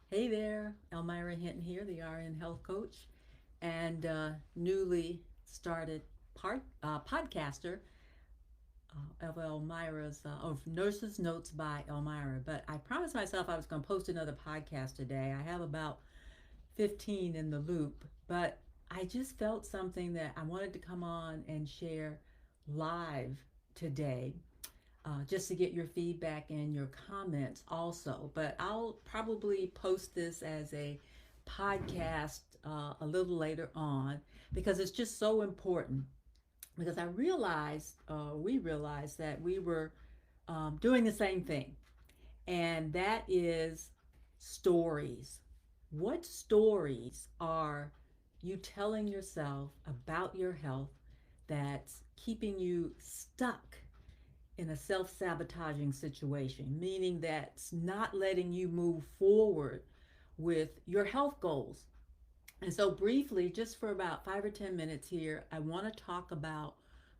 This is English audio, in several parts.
Hey there, Elmira Hinton here, the RN Health Coach, and newly started podcaster of of Nurses Notes by Elmira. But I promised myself I was going to post another podcast today. I have about 15 in the loop, but I just felt something that I wanted to come on and share live today, just to get your feedback and your comments also. But I'll probably post this as a podcast a little later on because it's just so important. Because we realized that we were doing the same thing, and that is stories. What stories are you telling yourself about your health that's keeping you stuck in a self sabotaging situation, meaning that's not letting you move forward with your health goals? And so, briefly, just for about 5 or 10 minutes here, I want to talk about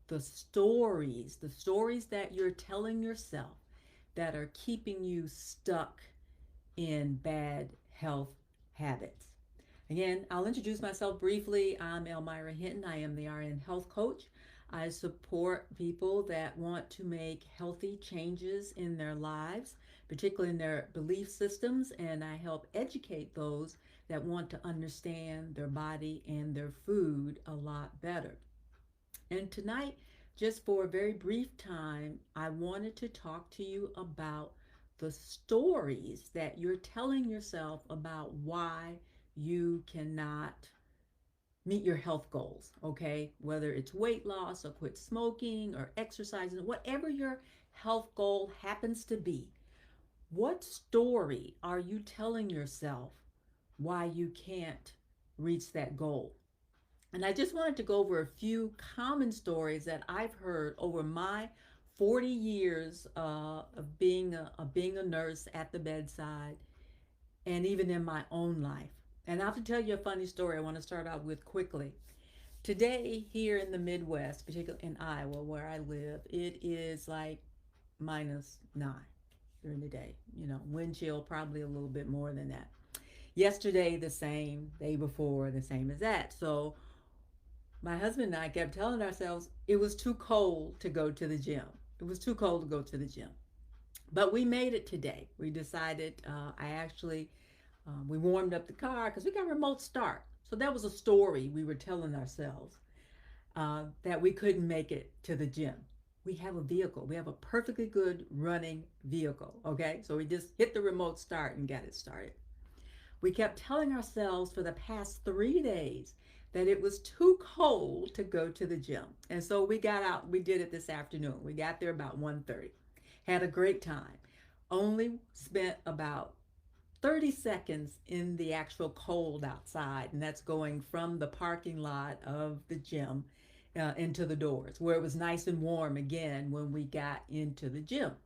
the stories that you're telling yourself that are keeping you stuck in bad health habits. Again, I'll introduce myself briefly. I'm Elmira Hinton. I am the RN Health Coach. I support people that want to make healthy changes in their lives, particularly in their belief systems, and I help educate those that want to understand their body and their food a lot better. And tonight, just for a very brief time, I wanted to talk to you about the stories that you're telling yourself about why you cannot meet your health goals, okay? Whether it's weight loss or quit smoking or exercising, whatever your health goal happens to be, what story are you telling yourself why you can't reach that goal? And I just wanted to go over a few common stories that I've heard over my 40 years of being a nurse at the bedside, and even in my own life. And I have to tell you a funny story I want to start out with quickly. Today, here in the Midwest, particularly in Iowa, where I live, it is like -9 during the day. Wind chill probably a little bit more than that. Yesterday, the same. Day before, the same as that. So my husband and I kept telling ourselves it was too cold to go to the gym. It was too cold to go to the gym. But we made it today. We decided, we warmed up the car because we got remote start. So that was a story we were telling ourselves, that we couldn't make it to the gym. We have a vehicle. We have a perfectly good running vehicle. Okay. So we just hit the remote start and got it started. We kept telling ourselves for the past 3 days that it was too cold to go to the gym. And so we got out, we did it this afternoon. We got there about 1:30. Had a great time. Only spent about 30 seconds in the actual cold outside, and that's going from the parking lot of the gym into the doors, where it was nice and warm again when we got into the gym.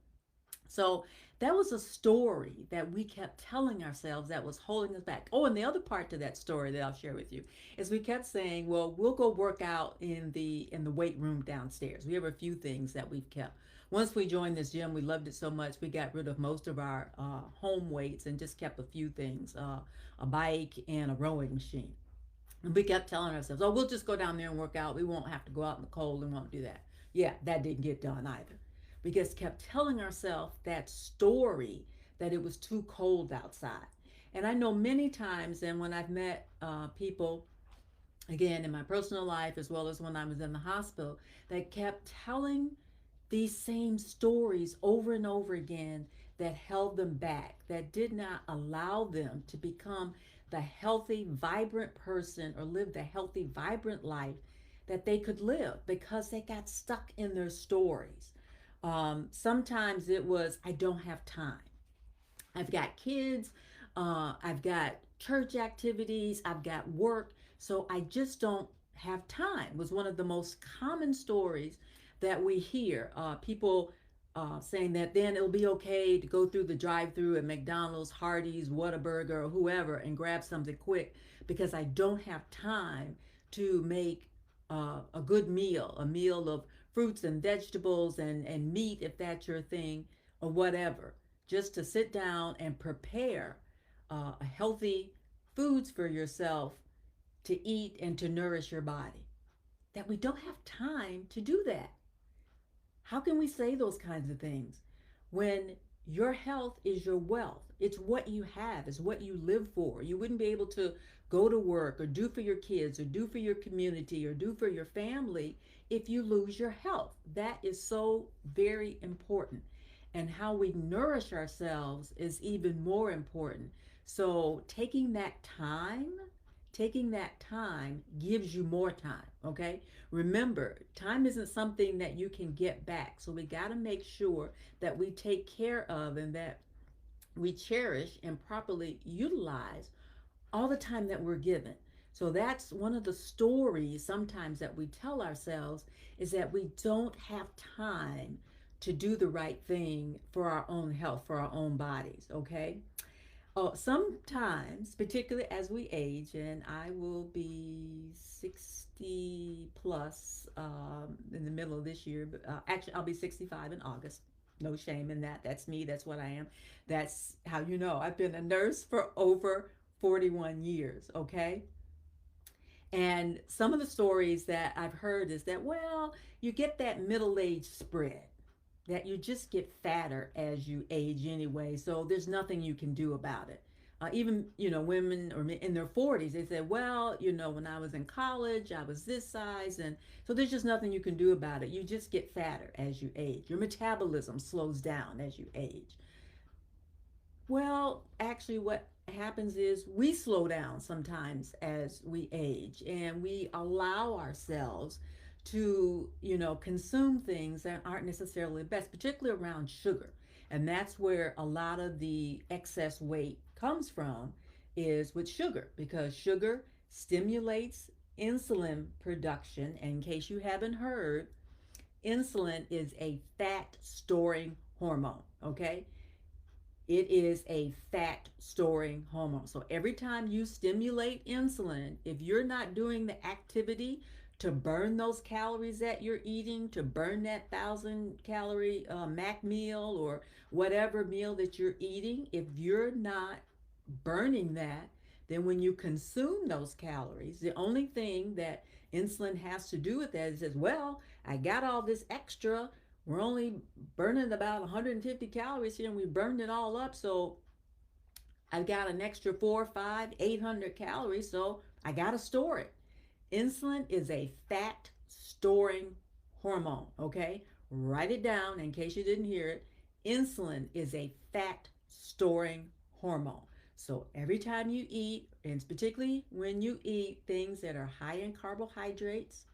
So that was a story that we kept telling ourselves that was holding us back. Oh, and the other part to that story that I'll share with you is we kept saying, "Well, we'll go work out in the weight room downstairs." We have a few things that we've kept. Once we joined this gym, we loved it so much we got rid of most of our home weights and just kept a few things, a bike and a rowing machine. And we kept telling ourselves, "Oh, we'll just go down there and work out. We won't have to go out in the cold and won't do that." Yeah, that didn't get done either. We just kept telling ourselves that story that it was too cold outside. And I know many times, and when I've met people, again, in my personal life as well as when I was in the hospital, that kept telling these same stories over and over again that held them back, that did not allow them to become the healthy, vibrant person or live the healthy, vibrant life that they could live because they got stuck in their stories. Sometimes it was, I don't have time. I've got kids, I've got church activities, I've got work, so I just don't have time, was one of the most common stories that we hear. People saying that then it'll be okay to go through the drive through at McDonald's, Hardee's, Whataburger, or whoever and grab something quick because I don't have time to make a good meal, a meal of fruits and vegetables and meat if that's your thing, or whatever, just to sit down and prepare a healthy foods for yourself to eat and to nourish your body, that we don't have time to do that. How can we say those kinds of things when your health is your wealth? It's what you have, it's what you live for. You wouldn't be able to go to work or do for your kids or do for your community or do for your family if you lose your health. That is so very important. And how we nourish ourselves is even more important. So, taking that time gives you more time, okay? Remember, time isn't something that you can get back. So we got to make sure that we take care of and that we cherish and properly utilize all the time that we're given. So that's one of the stories sometimes that we tell ourselves, is that we don't have time to do the right thing for our own health, for our own bodies, okay? Oh, sometimes, particularly as we age, and I will be 60 plus in the middle of this year. But actually, I'll be 65 in August. No shame in that. That's me. That's what I am. That's how you know. I've been a nurse for over 41 years, okay? And some of the stories that I've heard is that, well, you get that middle age spread, that you just get fatter as you age anyway. So there's nothing you can do about it. Even, women or in their 40s, they say, well, when I was in college, I was this size. And so there's just nothing you can do about it. You just get fatter as you age. Your metabolism slows down as you age. Well, actually, what happens is we slow down sometimes as we age, and we allow ourselves to, consume things that aren't necessarily best, particularly around sugar. And that's where a lot of the excess weight comes from, is with sugar, because sugar stimulates insulin production. And in case you haven't heard, insulin is a fat storing hormone, okay? It is a fat storing hormone. So every time you stimulate insulin, if you're not doing the activity to burn those calories that you're eating, to burn that 1,000 calorie Mac meal or whatever meal that you're eating, if you're not burning that, then when you consume those calories, the only thing that insulin has to do with that is says, well, I got all this extra. We're only burning about 150 calories here, and we burned it all up. So I've got an extra 4, 5, 800 calories. So I got to store it. Insulin is a fat storing hormone, okay? Write it down in case you didn't hear it. Insulin is a fat storing hormone. So every time you eat, and particularly when you eat things that are high in carbohydrates,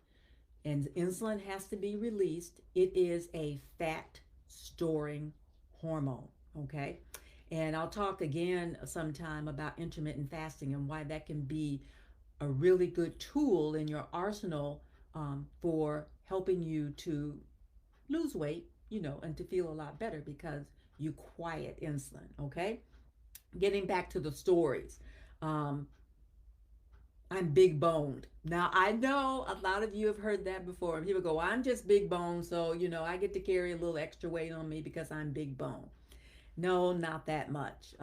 and insulin has to be released, it is a fat storing hormone, okay? And I'll talk again sometime about intermittent fasting and why that can be a really good tool in your arsenal for helping you to lose weight, and to feel a lot better because you quiet insulin, okay? Getting back to the stories. Um, I'm big boned. Now, I know a lot of you have heard that before. People go, well, I'm just big boned, so, I get to carry a little extra weight on me because I'm big boned. No, not that much.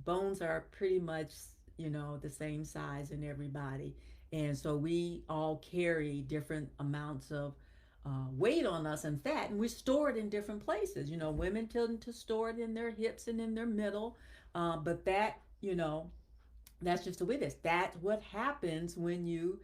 Bones are pretty much, the same size in everybody. And so we all carry different amounts of weight on us and fat, and we store it in different places. Women tend to store it in their hips and in their middle, but that's just the way it is. That's what happens when you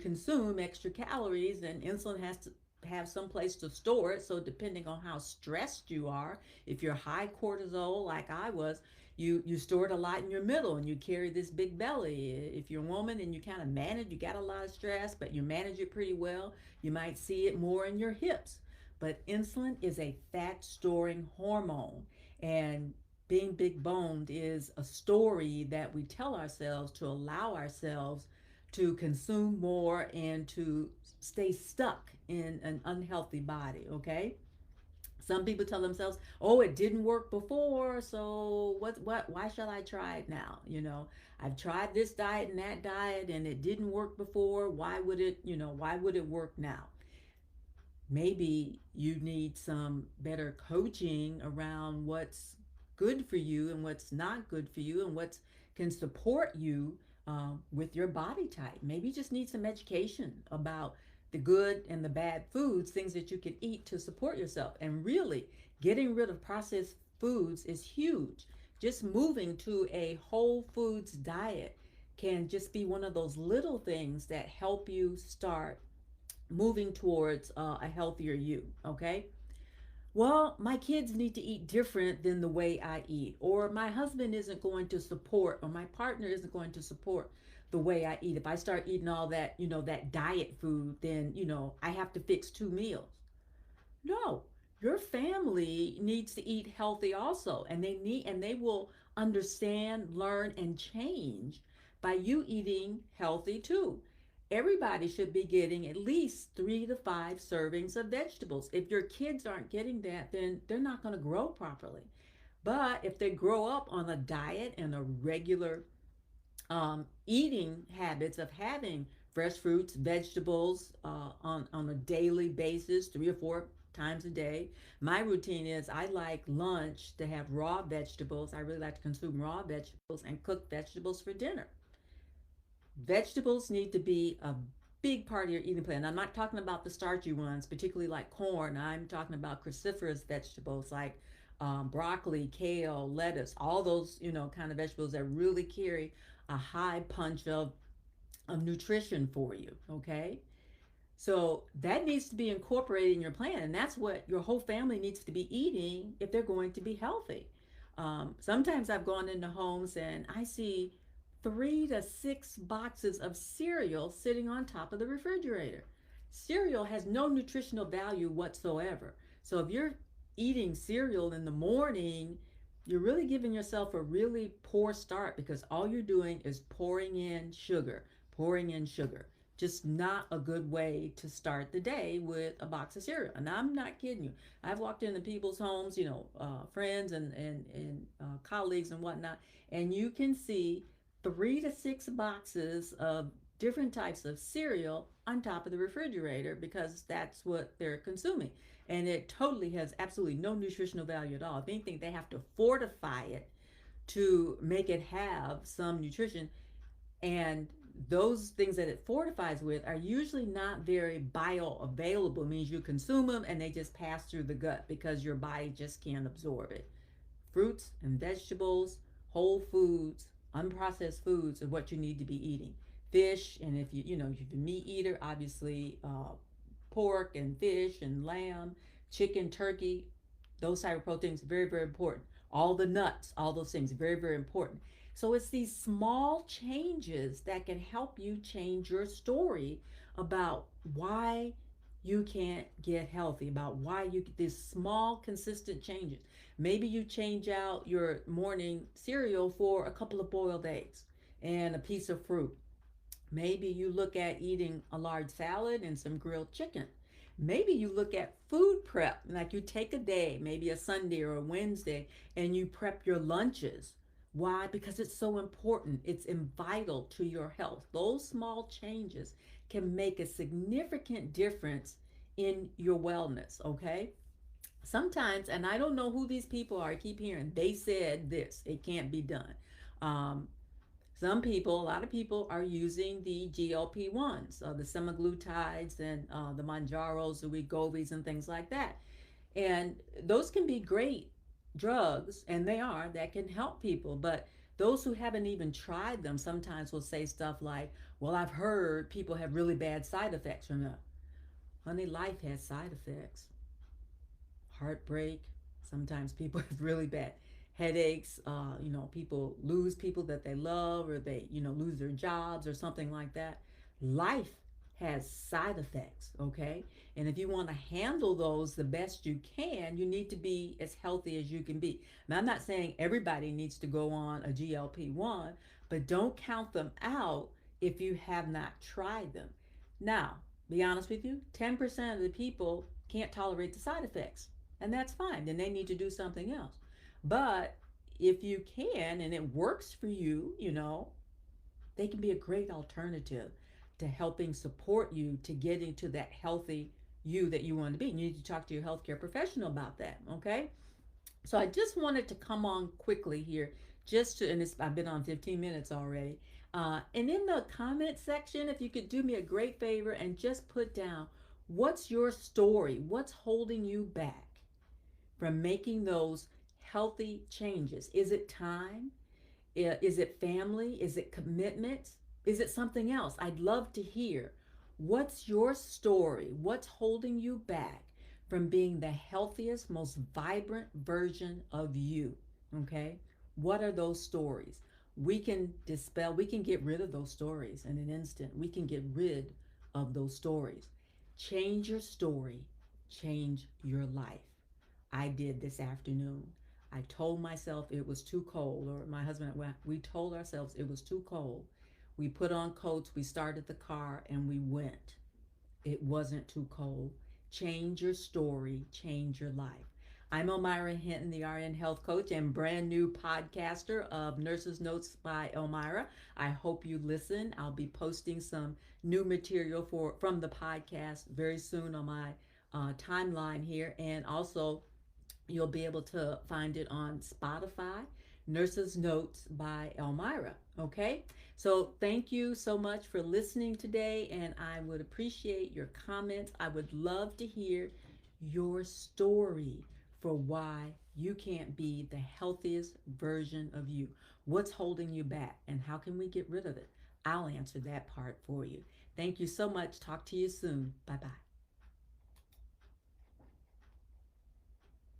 consume extra calories, and insulin has to have some place to store it. So depending on how stressed you are, if you're high cortisol like I was, you store it a lot in your middle and you carry this big belly. If you're a woman and you kind of manage, you got a lot of stress, but you manage it pretty well, you might see it more in your hips. But insulin is a fat storing hormone, and being big boned is a story that we tell ourselves to allow ourselves to consume more and to stay stuck in an unhealthy body, okay? Some people tell themselves, "Oh, it didn't work before, so why should I try it now?" I've tried this diet and that diet and it didn't work before. Why would it work now? Maybe you need some better coaching around what's good for you and what's not good for you and what can support you with your body type. Maybe you just need some education about the good and the bad foods, things that you can eat to support yourself. And really, getting rid of processed foods is huge. Just moving to a whole foods diet can just be one of those little things that help you start moving towards a healthier you. Okay. Well, my kids need to eat different than the way I eat, or my husband isn't going to support, or my partner isn't going to support the way I eat. If I start eating all that, that diet food, then, I have to fix 2 meals. No, your family needs to eat healthy also, and they will understand, learn, and change by you eating healthy too. Everybody should be getting at least 3 to 5 servings of vegetables. If your kids aren't getting that, then they're not going to grow properly. But if they grow up on a diet and a regular eating habits of having fresh fruits, vegetables on a daily basis, 3 or 4 times a day. My routine is I like lunch to have raw vegetables. I really like to consume raw vegetables and cook vegetables for dinner. Vegetables need to be a big part of your eating plan. I'm not talking about the starchy ones, particularly like corn. I'm talking about cruciferous vegetables like broccoli, kale, lettuce, all those, kind of vegetables that really carry a high punch of nutrition for you. Okay. So that needs to be incorporated in your plan. And that's what your whole family needs to be eating if they're going to be healthy. Sometimes I've gone into homes and I see 3 to 6 boxes of cereal sitting on top of the refrigerator. Cereal has no nutritional value whatsoever. So if you're eating cereal in the morning, you're really giving yourself a really poor start because all you're doing is pouring in sugar, pouring in sugar. Just not a good way to start the day with a box of cereal. And I'm not kidding you. I've walked into people's homes, friends and colleagues and whatnot, and you can see 3 to 6 boxes of different types of cereal on top of the refrigerator because that's what they're consuming. And it totally has absolutely no nutritional value at all. If anything, they have to fortify it to make it have some nutrition. And those things that it fortifies with are usually not very bioavailable. It means you consume them and they just pass through the gut because your body just can't absorb it. Fruits and vegetables, whole foods, unprocessed foods are what you need to be eating. Fish, and if if you're a meat eater, obviously pork and fish and lamb, chicken, turkey, those type of proteins, very, very important. All the nuts, all those things, very, very important. So it's these small changes that can help you change your story about why you can't get healthy, about why these small, consistent changes. Maybe you change out your morning cereal for a couple of boiled eggs and a piece of fruit. Maybe you look at eating a large salad and some grilled chicken. Maybe you look at food prep, like you take a day, maybe a Sunday or a Wednesday, and you prep your lunches. Why? Because it's so important. It's vital to your health. Those small changes can make a significant difference in your wellness, okay? Sometimes, and I don't know who these people are, I keep hearing, they said this, it can't be done. Um, a lot of people are using the GLP-1s, the semaglutides and the Manjaros, the Wegovys, and things like that. And those can be great drugs, and they are, that can help people. But those who haven't even tried them sometimes will say stuff like, well, I've heard people have really bad side effects from them. Honey, life has side effects. Heartbreak. Sometimes people have really bad headaches. People lose people that they love, or they, lose their jobs or something like that. Life has side effects, okay? And if you want to handle those the best you can, you need to be as healthy as you can be. Now, I'm not saying everybody needs to go on a GLP-1, but don't count them out if you have not tried them. Now, be honest with you, 10% of the people can't tolerate the side effects, and that's fine. Then they need to do something else. But if you can and it works for you, they can be a great alternative to helping support you to getting to that healthy you that you want to be. You need to talk to your healthcare professional about that, okay? So I just wanted to come on quickly here, just to, and I've been on 15 minutes already. And in the comment section, if you could do me a great favor and just put down what's your story, what's holding you back from making those healthy changes. Is it time? Is it family? Is it commitment? Is it something else? I'd love to hear. What's your story? What's holding you back from being the healthiest, most vibrant version of you? Okay? What are those stories? We can dispel, we can get rid of those stories in an instant. We can get rid of those stories. Change your story, change your life. I did this afternoon. I told myself it was too cold, or my husband, well, we told ourselves it was too cold. We put on coats, we started the car, and we went. It wasn't too cold. Change your story, change your life. I'm Elmira Hinton, the RN Health Coach and brand new podcaster of Nurses Notes by Elmira. I hope you listen. I'll be posting some new material from the podcast very soon on my timeline here, and also you'll be able to find it on Spotify, Nurses Notes by Elmira. Okay? So thank you so much for listening today, and I would appreciate your comments. I would love to hear your story for why you can't be the healthiest version of you. What's holding you back, and how can we get rid of it? I'll answer that part for you. Thank you so much. Talk to you soon. Bye bye.